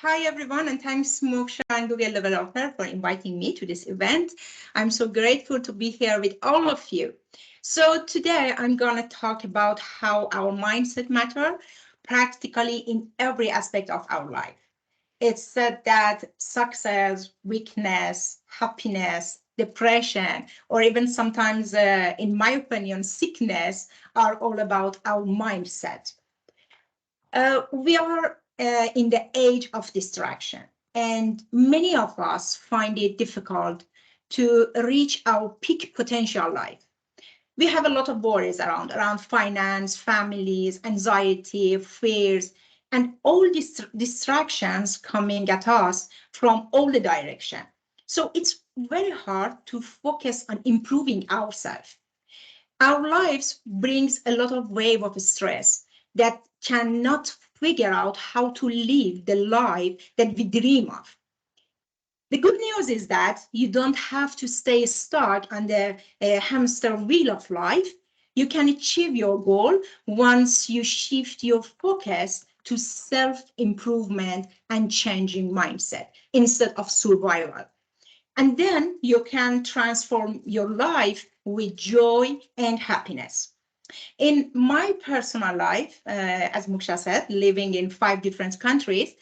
Hi, everyone, and thanks, Moksha and Google Developer, for inviting me to this event. I'm so grateful to be here with all of you. So today, I'm going to talk about how our mindset matter practically in every aspect of our life. It's said that success, weakness, happiness, depression, or even sometimes, in my opinion, sickness are all about our mindset. We are in the age of distraction, and many of us find it difficult to reach our peak potential life. We have a lot of worries around finance, families, anxiety, fears, and all these distractions coming at us from all the direction. So it's very hard to focus on improving ourselves. Our lives brings a lot of wave of stress that cannot figure out how to live the life that we dream of. The good news is that you don't have to stay stuck on the hamster wheel of life. You can achieve your goal once you shift your focus to self-improvement and changing mindset instead of survival. And then you can transform your life with joy and happiness. In my personal life, as Moksha said, living in 5 different countries,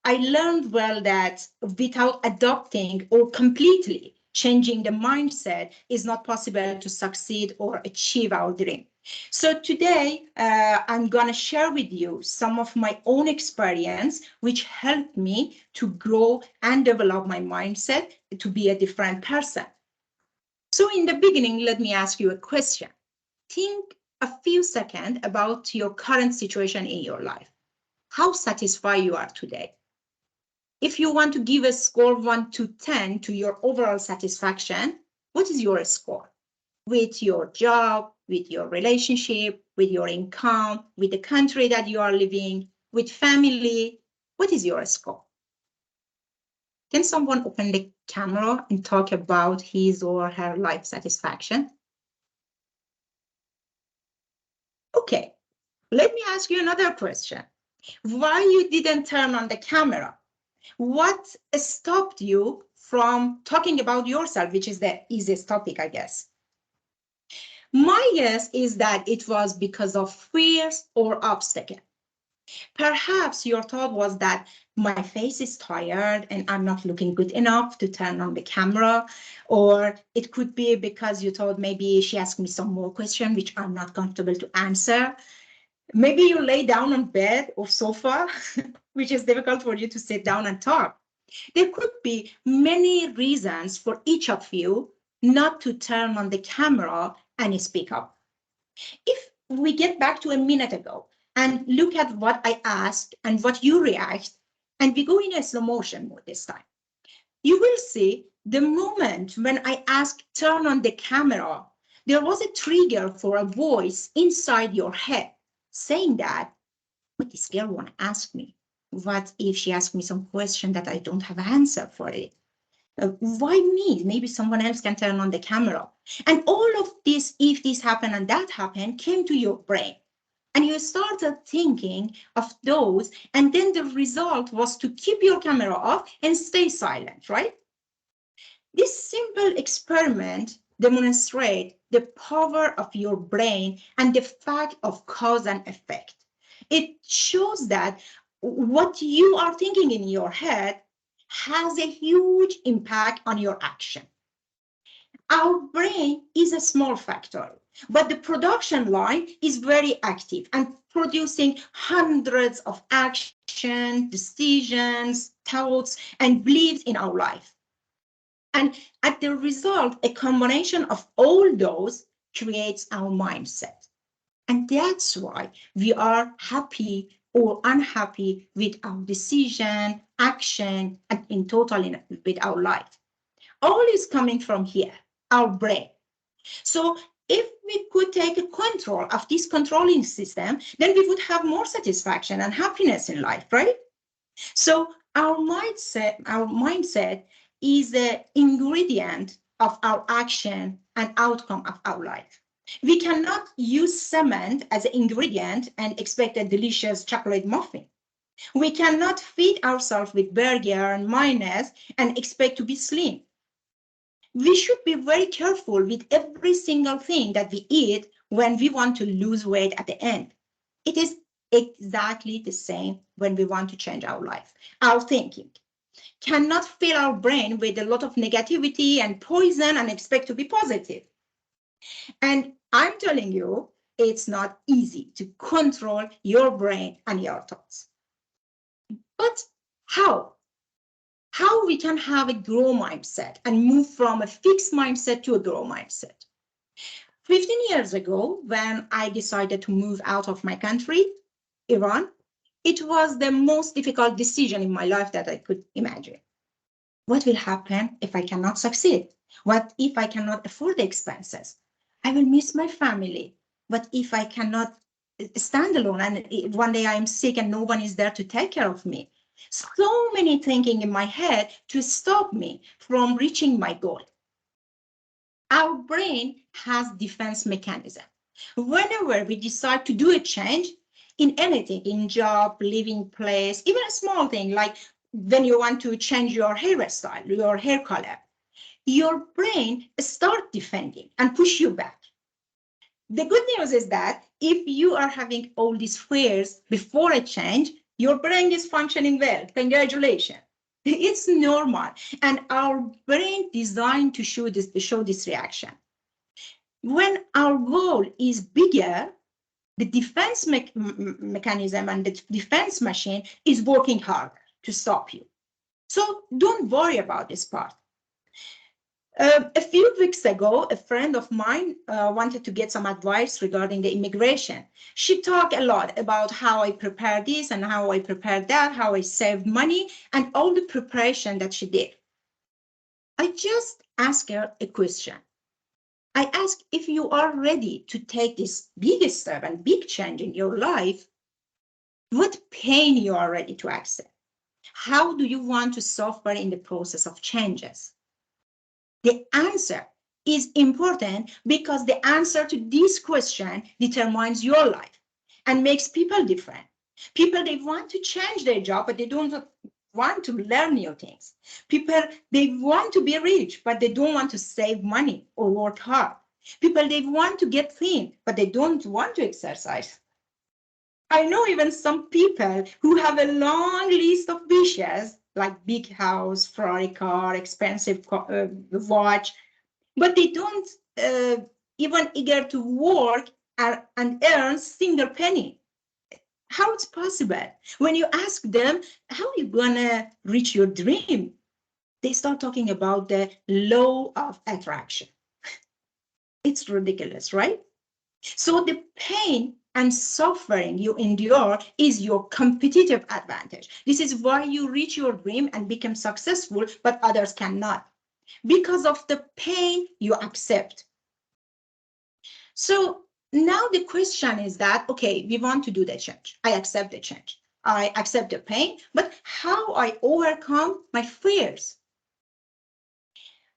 I learned well that without adopting or completely changing the mindset is not possible to succeed or achieve our dream. So today, I'm going to share with you some of my own experience, which helped me to grow and develop my mindset to be a different person. So in the beginning, let me ask you a question. Think a few seconds about your current situation in your life. How satisfied you are today? If you want to give a score 1 to 10 to your overall satisfaction, what is your score? With your job, with your relationship, with your income, with the country that you are living, with family, what is your score? Can someone open the camera and talk about his or her life satisfaction? Okay, let me ask you another question. Why you didn't turn on the camera? What stopped you from talking about yourself, which is the easiest topic, I guess? My guess is that it was because of fears or obstacle. Perhaps your thought was that my face is tired and I'm not looking good enough to turn on the camera. Or it could be because you thought maybe she asked me some more questions which I'm not comfortable to answer. Maybe you lay down on bed or sofa, which is difficult for you to sit down and talk. There could be many reasons for each of you not to turn on the camera and speak up. If we get back to a minute ago and look at what I asked and what you react, and we go in a slow motion mode this time, you will see the moment when I asked turn on the camera, there was a trigger for a voice inside your head saying that, what this girl want to ask me? What if she asks me some question that I don't have an answer for it? Why me? Maybe someone else can turn on the camera. And all of this, if this happened and that happened, came to your brain. And you started thinking of those, and then the result was to keep your camera off and stay silent, right? This simple experiment demonstrates the power of your brain and the fact of cause and effect. It shows that what you are thinking in your head has a huge impact on your action. Our brain is a small factor, but the production line is very active and producing hundreds of actions, decisions, thoughts, and beliefs in our life. And at the result, a combination of all those creates our mindset. And that's why we are happy or unhappy with our decision, action, and in total with our life. All is coming from here, our brain. So if we could take control of this controlling system, then we would have more satisfaction and happiness in life, right? So our mindset is the ingredient of our action and outcome of our life. We cannot use cement as an ingredient and expect a delicious chocolate muffin. We cannot feed ourselves with burger and mayonnaise and expect to be slim. We should be very careful with every single thing that we eat when we want to lose weight at the end. It is exactly the same when we want to change our life. Our thinking cannot fill our brain with a lot of negativity and poison and expect to be positive. And I'm telling you, it's not easy to control your brain and your thoughts. But how? How we can have a grow mindset and move from a fixed mindset to a grow mindset. 15 years ago, when I decided to move out of my country, Iran, it was the most difficult decision in my life that I could imagine. What will happen if I cannot succeed? What if I cannot afford the expenses? I will miss my family. What if I cannot stand alone and one day I'm sick and no one is there to take care of me? So many thinking in my head to stop me from reaching my goal. Our brain has defense mechanism. Whenever we decide to do a change in anything, in job, living place, even a small thing like when you want to change your hairstyle, your hair color, your brain starts defending and push you back. The good news is that if you are having all these fears before a change, your brain is functioning well. Congratulations. It's normal. And our brain designed to show this reaction. When our goal is bigger, the defense mechanism and the defense machine is working harder to stop you. So don't worry about this part. A few weeks ago, a friend of mine wanted to get some advice regarding the immigration. She talked a lot about how I prepared this and how I prepared that, how I saved money, and all the preparation that she did. I just asked her a question. I asked if you are ready to take this big step and big change in your life, what pain you are ready to accept? How do you want to suffer in the process of changes? The answer is important because the answer to this question determines your life and makes people different. People, they want to change their job, but they don't want to learn new things. People, they want to be rich, but they don't want to save money or work hard. People, they want to get thin, but they don't want to exercise. I know even some people who have a long list of wishes, like big house, Ferrari car, expensive watch, but they don't even eager to work and earn single penny. How it's possible? When you ask them, how are you gonna reach your dream? They start talking about the law of attraction. It's ridiculous, right? So the pain and suffering you endure is your competitive advantage. This is why you reach your dream and become successful, but others cannot. Because of the pain you accept. So now the question is that, okay, we want to do the change. I accept the change. I accept the pain, but how I overcome my fears?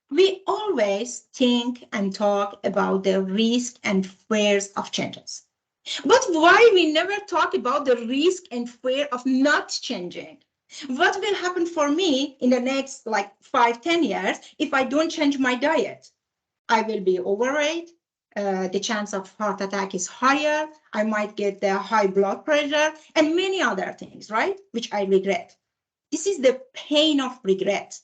We always think and talk about the risk and fears of changes. But why we never talk about the risk and fear of not changing? What will happen for me in the next 5-10 years if I don't change my diet? I will be overweight. The chance of heart attack is higher. I might get the high blood pressure and many other things, right? Which I regret. This is the pain of regret.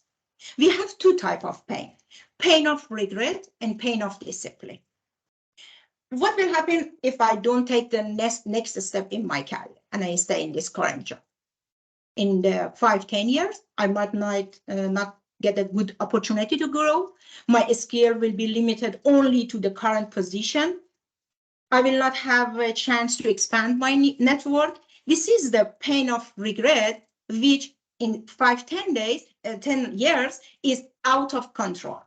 We have two types of pain. Pain of regret and pain of discipline. What will happen if I don't take the next step in my career and I stay in this current job? In the 5-10 years, I might not get a good opportunity to grow. My skill will be limited only to the current position. I will not have a chance to expand my network. This is the pain of regret, which in 10 years is out of control.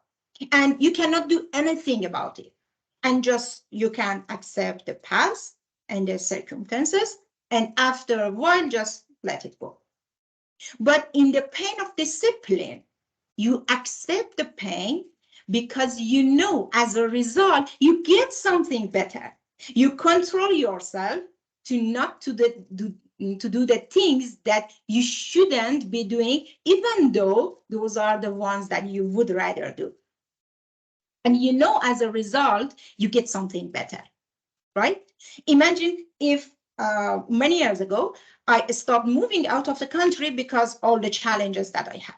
And you cannot do anything about it. And just you can accept the past and the circumstances, and after a while, just let it go. But in the pain of discipline, you accept the pain because you know as a result, you get something better. You control yourself to not to to do the things that you shouldn't be doing, even though those are the ones that you would rather do. And as a result, you get something better, right? Imagine if many years ago, I stopped moving out of the country because all the challenges that I had.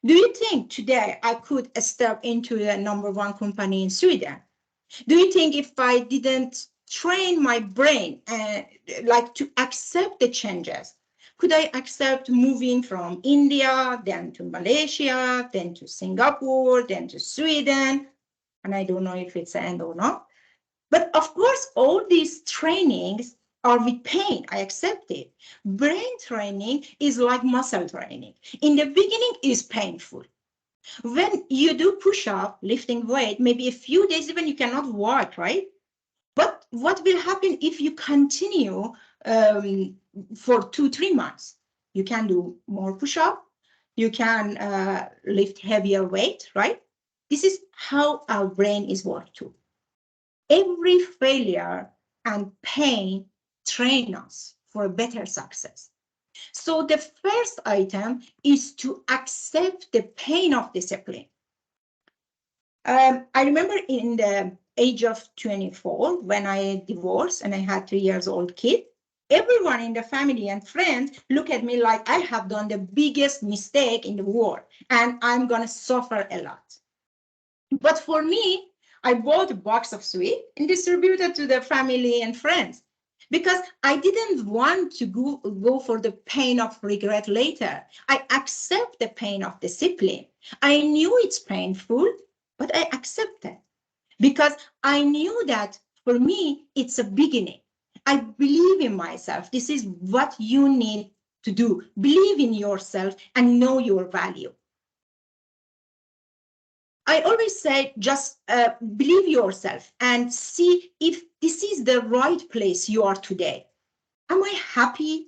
Do you think today I could step into the #1 company in Sweden? Do you think if I didn't train my brain to accept the changes, could I accept moving from India, then to Malaysia, then to Singapore, then to Sweden? And I don't know if it's an end or not. But of course, all these trainings are with pain. I accept it. Brain training is like muscle training. In the beginning, it's painful. When you do push-up, lifting weight, maybe a few days even you cannot walk, right? But what will happen if you continue for 2-3 months? You can do more push-up. You can lift heavier weight, right? This is how our brain is worked too. Every failure and pain train us for better success. So the first item is to accept the pain of discipline. I remember in the age of 24, when I divorced and I had 3-year-old kid, everyone in the family and friends look at me like I have done the biggest mistake in the world and I'm going to suffer a lot. But for me, I bought a box of sweets and distributed to the family and friends because I didn't want to go for the pain of regret later. I accept the pain of discipline. I knew it's painful, but I accept it because I knew that for me, it's a beginning. I believe in myself. This is what you need to do. Believe in yourself and know your value. I always say, just believe yourself and see if this is the right place you are today. Am I happy?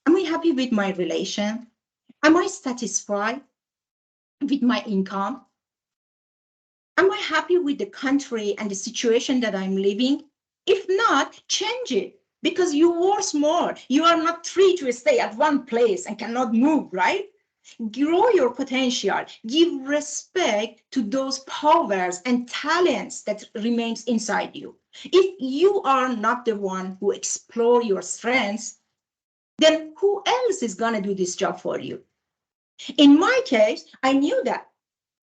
Am I happy with my relation? Am I satisfied with my income? Am I happy with the country and the situation that I'm living? If not, change it because you worth more. You are not free to stay at one place and cannot move, right? Grow your potential. Give respect to those powers and talents that remains inside you. If you are not the one who explore your strengths, then who else is going to do this job for you? In my case, I knew that.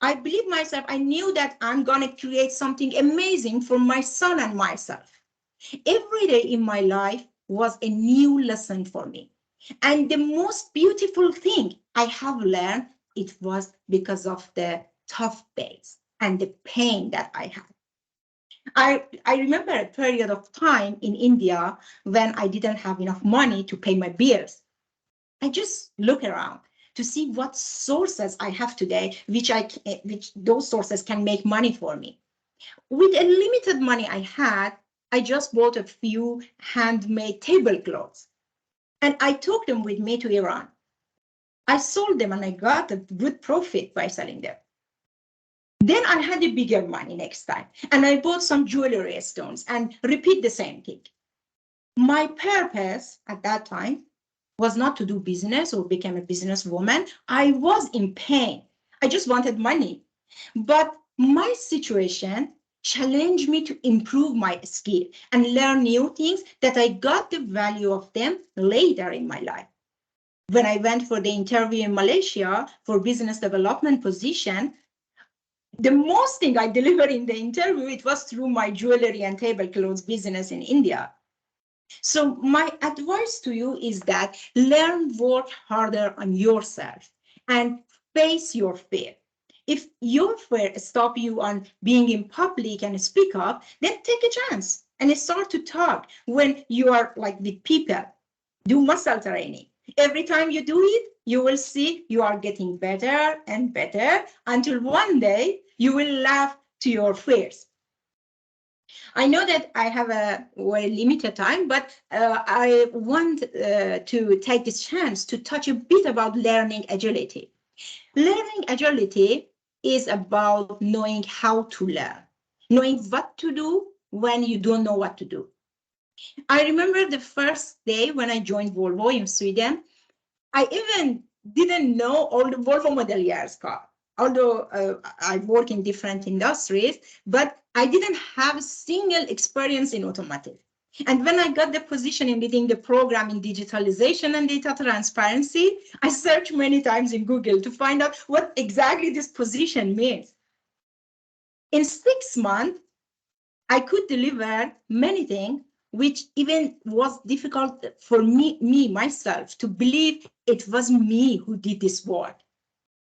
I believe myself. I knew that I'm going to create something amazing for my son and myself. Every day in my life was a new lesson for me. And the most beautiful thing I have learned, it was because of the tough days and the pain that I had. I remember a period of time in India when I didn't have enough money to pay my bills. I just look around to see what sources I have today, which those sources can make money for me. With a limited money I had, I just bought a few handmade tablecloths. And I took them with me to Iran. I sold them and I got a good profit by selling them. Then I had a bigger money next time. And I bought some jewelry stones and repeat the same thing. My purpose at that time was not to do business or become a businesswoman. I was in pain. I just wanted money. But my situation challenged me to improve my skill and learn new things that I got the value of them later in my life. When I went for the interview in Malaysia for business development position, the most thing I delivered in the interview, it was through my jewelry and tablecloths business in India. So my advice to you is that learn, work harder on yourself and face your fear. If your fear stops you on being in public and speak up, then take a chance and start to talk when you are like with people. Do muscle training. Every time you do it, you will see you are getting better and better until one day you will laugh to your fears. I know that I have a very limited time, but I want to take this chance to touch a bit about learning agility. Learning agility is about knowing how to learn, knowing what to do when you don't know what to do. I remember the first day when I joined Volvo in Sweden, I even didn't know all the Volvo Model Years car. Although I work in different industries, but I didn't have a single experience in automotive. And when I got the position in leading the program in digitalization and data transparency, I searched many times in Google to find out what exactly this position means. In 6 months, I could deliver many things, which even was difficult for me myself to believe it was me who did this work.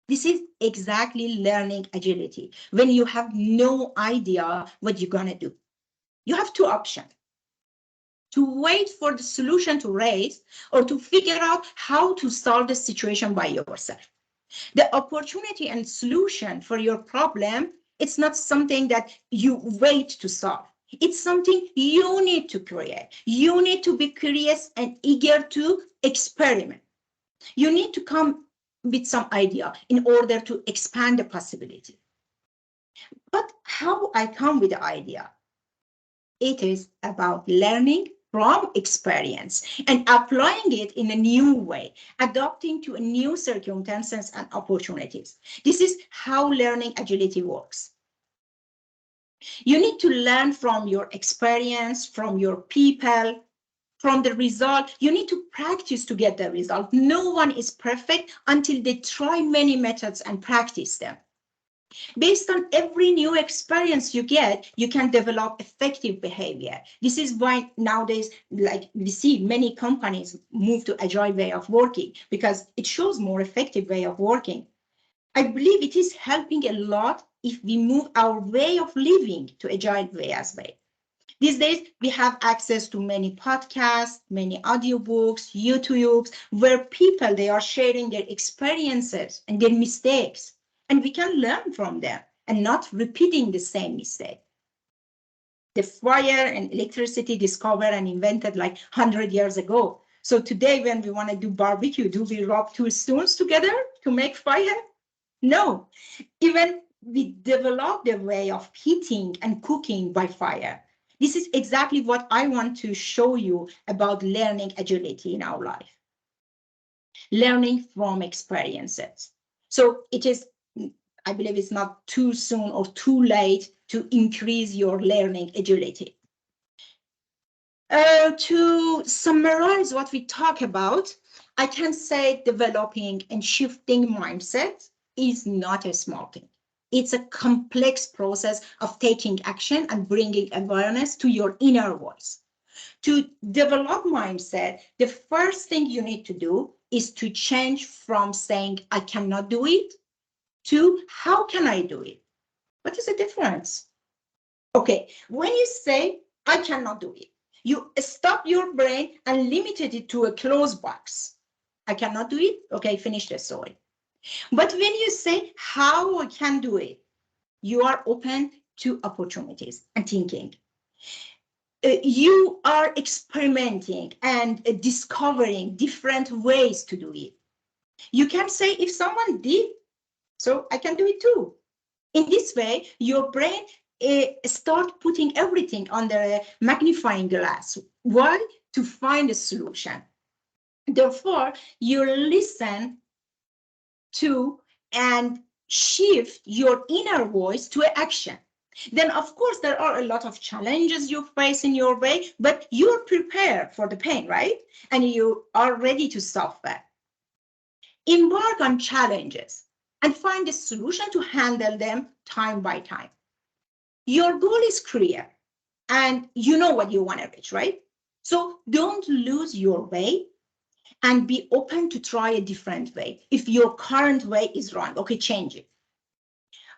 This is exactly learning agility. When you have no idea what you're going to do, you have two options: to wait for the solution to raise or to figure out how to solve the situation by yourself. The opportunity and solution for your problem, it's not something that you wait to solve. It's something you need to create. You need to be curious and eager to experiment. You need to come with some idea in order to expand the possibility. But how I come with the idea? It is about learning from experience and applying it in a new way, adapting to new circumstances and opportunities. This is how learning agility works. You need to learn from your experience, from your people, from the result. You need to practice to get the result. No one is perfect until they try many methods and practice them. Based on every new experience you get, you can develop effective behavior. This is why nowadays, like we see many companies move to agile way of working because it shows more effective way of working. I believe it is helping a lot if we move our way of living to agile way as well. These days, we have access to many podcasts, many audiobooks, YouTubes, where people, they are sharing their experiences and their mistakes, and we can learn from them and not repeating the same mistake. The fire and electricity discovered and invented like 100 years ago. So today, when we want to do barbecue, do we rub two stones together to make fire? No. Even we developed a way of heating and cooking by fire. This is exactly what I want to show you about learning agility in our life. Learning from experiences. So it is, I believe it's not too soon or too late to increase your learning agility. To summarize what we talk about, I can say developing and shifting mindset is not a small thing. It's a complex process of taking action and bringing awareness to your inner voice. To develop mindset, the first thing you need to do is to change from saying, I cannot do it, to how can I do it? What is the difference? Okay, when you say, I cannot do it, you stop your brain and limited it to a closed box. I cannot do it. Okay, finish the story. But when you say, how I can do it, you are open to opportunities and thinking. You are experimenting and discovering different ways to do it. You can say, if someone did, so I can do it too. In this way, your brain start putting everything under a magnifying glass. Why? To find a solution. Therefore, you listen to and shift your inner voice to action. Then, of course, there are a lot of challenges you face in your way, but you're prepared for the pain, right? And you are ready to suffer. Embark on challenges and find a solution to handle them time by time. Your goal is clear and you know what you want to reach, right? So don't lose your way and be open to try a different way. If your current way is wrong, okay, change it.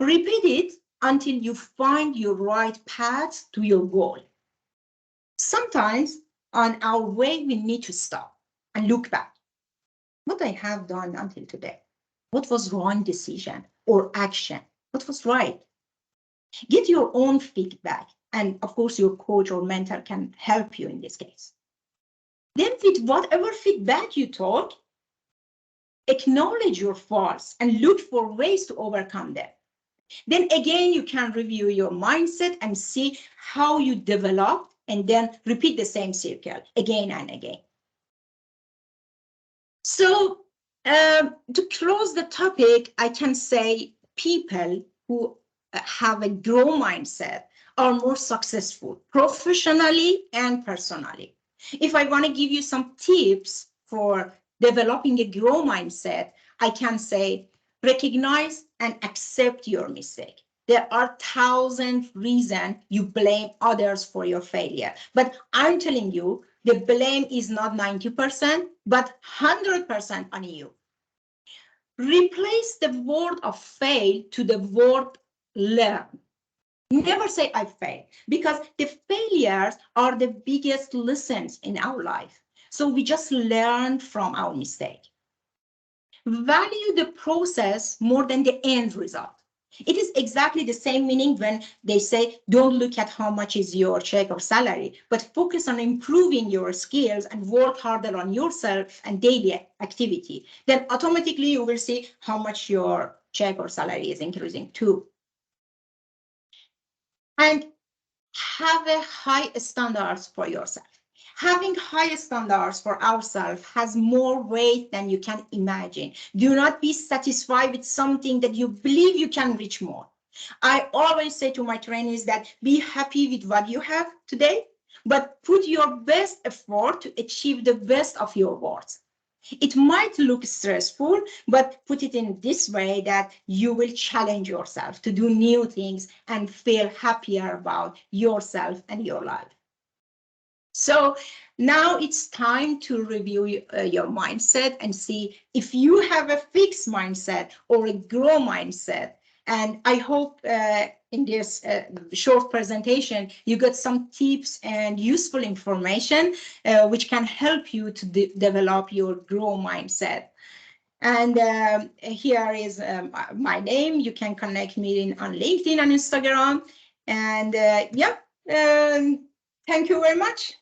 Repeat it until you find your right path to your goal. Sometimes on our way, we need to stop and look back. What I have done until today? What was wrong decision or action? What was right? Get your own feedback. And of course, your coach or mentor can help you in this case. Then with whatever feedback you took, acknowledge your faults and look for ways to overcome them. Then again, you can review your mindset and see how you developed and then repeat the same circle again and again. So to close the topic, I can say people who have a growth mindset are more successful professionally and personally. If I want to give you some tips for developing a growth mindset, I can say recognize and accept your mistake. There are 1,000 reasons you blame others for your failure, but I'm telling you, the blame is not 90%, but 100% on you. Replace the word of fail to the word learn. Never say I failed, because the failures are the biggest lessons in our life. So we just learn from our mistake. Value the process more than the end result. It is exactly the same meaning when they say, don't look at how much is your check or salary, but focus on improving your skills and work harder on yourself and daily activity. Then automatically you will see how much your check or salary is increasing too. And have a high standards for yourself. Having high standards for ourselves has more weight than you can imagine. Do not be satisfied with something that you believe you can reach more. I always say to my trainees that be happy with what you have today, but put your best effort to achieve the best of your worth. It might look stressful, but put it in this way that you will challenge yourself to do new things and feel happier about yourself and your life. So now it's time to review your mindset and see if you have a fixed mindset or a grow mindset. And I hope in this short presentation, you got some tips and useful information which can help you to develop your grow mindset. And here is my name. You can connect me on LinkedIn and Instagram. And yeah, thank you very much.